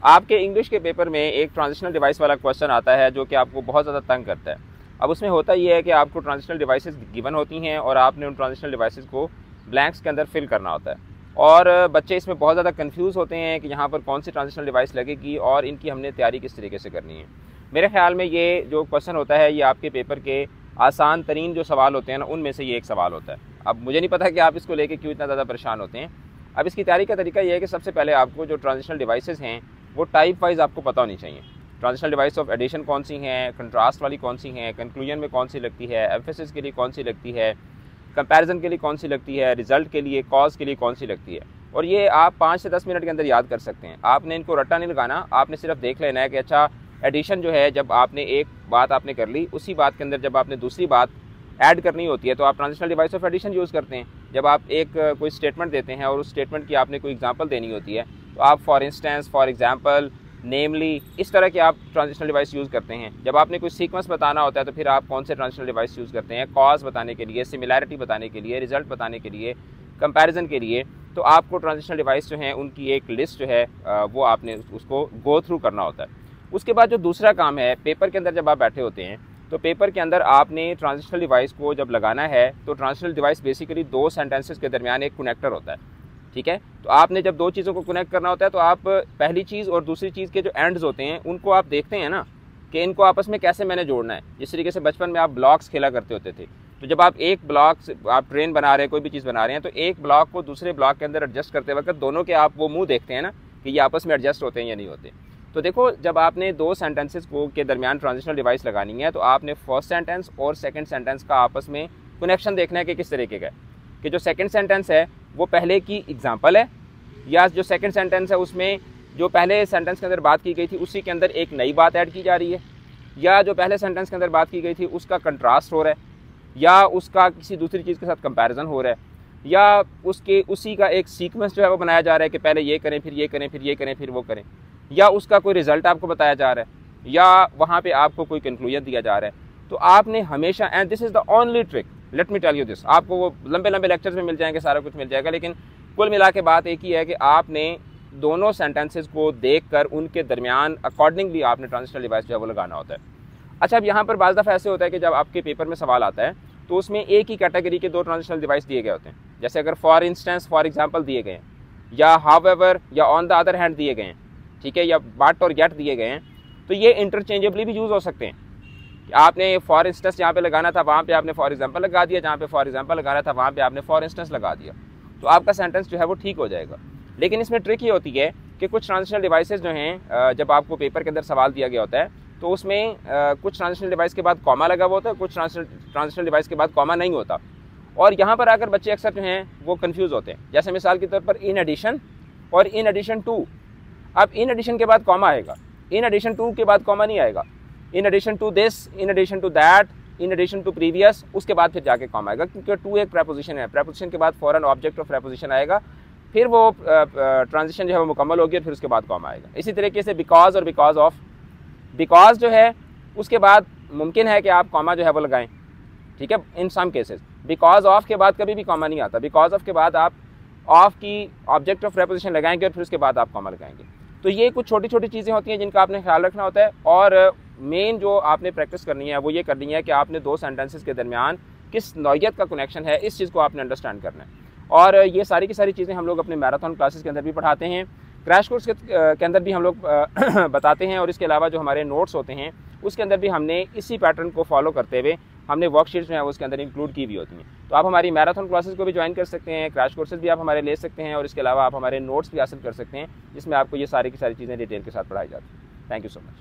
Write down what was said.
आपके इंग्लिश के पेपर में एक ट्रांजिशनल डिवाइस वाला क्वेश्चन आता है जो कि आपको बहुत ज़्यादा तंग करता है। अब उसमें होता ये है कि आपको ट्रांजिशनल डिवाइसेस गिवन होती हैं और आपने उन ट्रांजिशनल डिवाइसेस को ब्लैंक्स के अंदर फिल करना होता है, और बच्चे इसमें बहुत ज़्यादा कंफ्यूज होते हैं कि यहाँ पर कौन सी ट्रांजिशनल डिवाइस लगेगी और इनकी हमने तैयारी किस तरीके से करनी है। मेरे ख्याल में ये जो क्वेश्चन होता है ये आपके पेपर के आसान तरीन जो सवाल होते हैं ना, उनमें से ये एक सवाल होता है। अब मुझे नहीं पता कि आप इसको लेके क्यों इतना ज़्यादा परेशान होते हैं। अब इसकी तैयारी का तरीका ये है कि सबसे पहले आपको जो ट्रांजिशनल डिवाइसेस हैं वो टाइप वाइज आपको पता होनी चाहिए। ट्रांजिशनल डिवाइस ऑफ एडिशन कौन सी हैं, कंट्रास्ट वाली कौन सी हैं, कंक्लूजन में कौन सी लगती है, एम्फेसिस के लिए कौन सी लगती है, कंपैरिजन के लिए कौन सी लगती है, रिजल्ट के लिए, कॉज के लिए कौन सी लगती है। और ये आप 5 से 10 मिनट के अंदर याद कर सकते हैं। आपने इनको रट्टा नहीं लगाना, आपने सिर्फ देख लेना है कि अच्छा एडिशन जो है, जब आपने एक बात आपने कर ली, उसी बात के अंदर जब आपने दूसरी बात ऐड करनी होती है तो आप transitional device of addition use करते हैं। जब आप एक कोई स्टेटमेंट देते हैं और उस स्टेटमेंट की आपने कोई एग्जांपल देनी होती है तो आप फॉर इंस्टेंस, फॉर एग्जांपल, नेमली, इस तरह के आप ट्रांजिशनल डिवाइस यूज़ करते हैं। जब आपने कोई सीक्वेंस बताना होता है तो फिर आप कौन से ट्रांजिशनल डिवाइस यूज़ करते हैं, कॉज बताने के लिए, सिमिलैरिटी बताने के लिए, रिजल्ट बताने के लिए, कंपैरिजन के लिए। तो आपको ट्रांजिशनल डिवाइस जो हैं उनकी एक लिस्ट जो है वो आपने उसको गो थ्रू करना होता है। उसके बाद जो दूसरा काम है, पेपर के अंदर जब आप बैठे होते हैं तो पेपर के अंदर आपने ट्रांजिशनल डिवाइस को जब लगाना है तो ट्रांजिशनल डिवाइस बेसिकली 2 सेंटेंसेस के दरमियान एक कनेक्टर होता है, ठीक है। तो आपने जब 2 चीज़ों को कनेक्ट करना होता है तो आप पहली चीज़ और दूसरी चीज़ के जो एंड्स होते हैं उनको आप देखते हैं ना कि इनको आपस में कैसे मैंने जोड़ना है। जिस तरीके से बचपन में आप ब्लॉक्स खेला करते होते थे, तो जब आप एक ब्लॉक, आप ट्रेन बना रहे हैं, कोई भी चीज़ बना रहे हैं, तो एक ब्लॉक को दूसरे ब्लॉक के अंदर एडजस्ट करते वक्त दोनों के आप वो मुंह देखते हैं ना कि ये आपस में एडजस्ट होते हैं या नहीं होते। तो देखो, जब आपने 2 सेंटेंसेस को के दरमियान ट्रांजिशनल डिवाइस लगानी है तो आपने फर्स्ट सेंटेंस और सेकंड सेंटेंस का आपस में कनेक्शन देखना है कि किस तरीके का है। कि जो सेकंड सेंटेंस है वो पहले की एग्जांपल है, या जो सेकंड सेंटेंस है उसमें जो पहले सेंटेंस के अंदर बात की गई थी उसी के अंदर एक नई बात ऐड की जा रही है, या जो पहले सेंटेंस के अंदर बात की गई थी उसका कंट्रास्ट हो रहा है, या उसका किसी दूसरी चीज़ के साथ कंपैरिजन हो रहा है, या उसके उसी का एक सीक्वेंस जो है वो बनाया जा रहा है कि पहले ये करें, फिर ये करें, फिर ये करें, फिर वो करें, या उसका कोई रिजल्ट आपको बताया जा रहा है, या वहाँ पे आपको कोई कंक्लूजन दिया जा रहा है। तो आपने हमेशा, and this is the only trick, let me tell you this, आपको वो लंबे लंबे लेक्चर्स में मिल जाएंगे, सारा कुछ मिल जाएगा, लेकिन कुल मिला के बात एक ही है कि आपने दोनों सेंटेंसेस को देखकर उनके दरमियान अकॉर्डिंगली आपने ट्रांजिशनल डिवाइस जो है वो लगाना होता है। अच्छा, अब यहाँ पर बाज़ दफ़ा ऐसे होता है कि जब आपके पेपर में सवाल आता है तो उसमें एक ही कैटेगरी के 2 ट्रांजिशनल डिवाइस दिए गए होते हैं। जैसे अगर फॉर इंस्टेंस, फॉर एग्जांपल दिए गए हैं, या हाउएवर, या ऑन द अदर हैंड दिए गए हैं, ठीक है, या बट और गेट दिए गए हैं, तो ये इंटरचेंजेबली भी यूज़ हो सकते हैं। आपने फॉर इंस्टेंस जहाँ पे लगाना था वहाँ पे आपने फॉर एग्जांपल लगा दिया, जहाँ पे फॉर एग्जांपल लगाना था वहाँ पे आपने फॉर इंस्टेंस लगा दिया, तो आपका सेंटेंस जो है वो ठीक हो जाएगा। लेकिन इसमें ट्रिक ये होती है कि कुछ ट्रांजिशनल डिवाइसेस जो हैं, जब आपको पेपर के अंदर सवाल दिया गया होता है तो उसमें कुछ ट्रांजिशनल डिवाइस के बाद कॉमा लगा हुआ होता है, कुछ ट्रांजिशनल डिवाइस के बाद कॉमा नहीं होता, और यहाँ पर आकर बच्चे अक्सर जो हैं वो कंफ्यूज होते हैं। जैसे मिसाल के तौर पर इन एडिशन और इन एडिशन टू। अब इन एडिशन के बाद कॉमा आएगा, इन एडिशन टू के बाद कॉमा नहीं आएगा। In addition to this, in addition to that, in addition to previous, उसके बाद फिर जाके कॉमा आएगा, क्योंकि टू एक प्रेपोजिशन है। प्रेपोजिशन के बाद फौरन ऑब्जेक्ट ऑफ प्रेपोजिशन आएगा, फिर वो ट्रांजिशन जो है वो मुकम्मल होगी और फिर उसके बाद कॉमा आएगा। इसी तरीके से बिकॉज और बिकॉज ऑफ, बिकॉज जो है उसके बाद मुमकिन है कि आप कॉमा जो है वो लगाएं, ठीक है, इन सम केसेस। बिकॉज ऑफ के बाद कभी भी कॉमा नहीं आता, बिकॉज ऑफ के बाद आप ऑफ की ऑब्जेक्ट ऑफ प्रेपोजिशन लगाएंगे और फिर उसके बाद आप कॉमा लगाएंगे। तो ये कुछ छोटी छोटी चीज़ें होती हैं जिनका आपने ख्याल रखना होता है, और मेन जो आपने प्रैक्टिस करनी है वो ये करनी है कि आपने 2 सेंटेंसेस के दरमियान किस नौइयत का कनेक्शन है, इस चीज़ को आपने अंडरस्टैंड करना है। और ये सारी की सारी चीज़ें हम लोग अपने मैराथन क्लासेस के अंदर भी पढ़ाते हैं, क्रैश कोर्स के अंदर भी हम लोग बताते हैं, और इसके अलावा जो हमारे नोट्स होते हैं उसके अंदर भी हमने इसी पैटर्न को फॉलो करते हुए हमने वर्कशीट्स जो है उसके अंदर इंक्लूड की भी होती हैं। तो आप हमारी मैराथन क्लासेस को भी ज्वाइन कर सकते हैं, क्रैश कोर्सेज भी आप हमारे ले सकते हैं, और इसके अलावा आप हमारे नोट्स भी हासिल कर सकते हैं जिसमें आपको ये सारी की सारी चीज़ें डिटेल के साथ पढ़ाई जाती हैं। Thank you so much.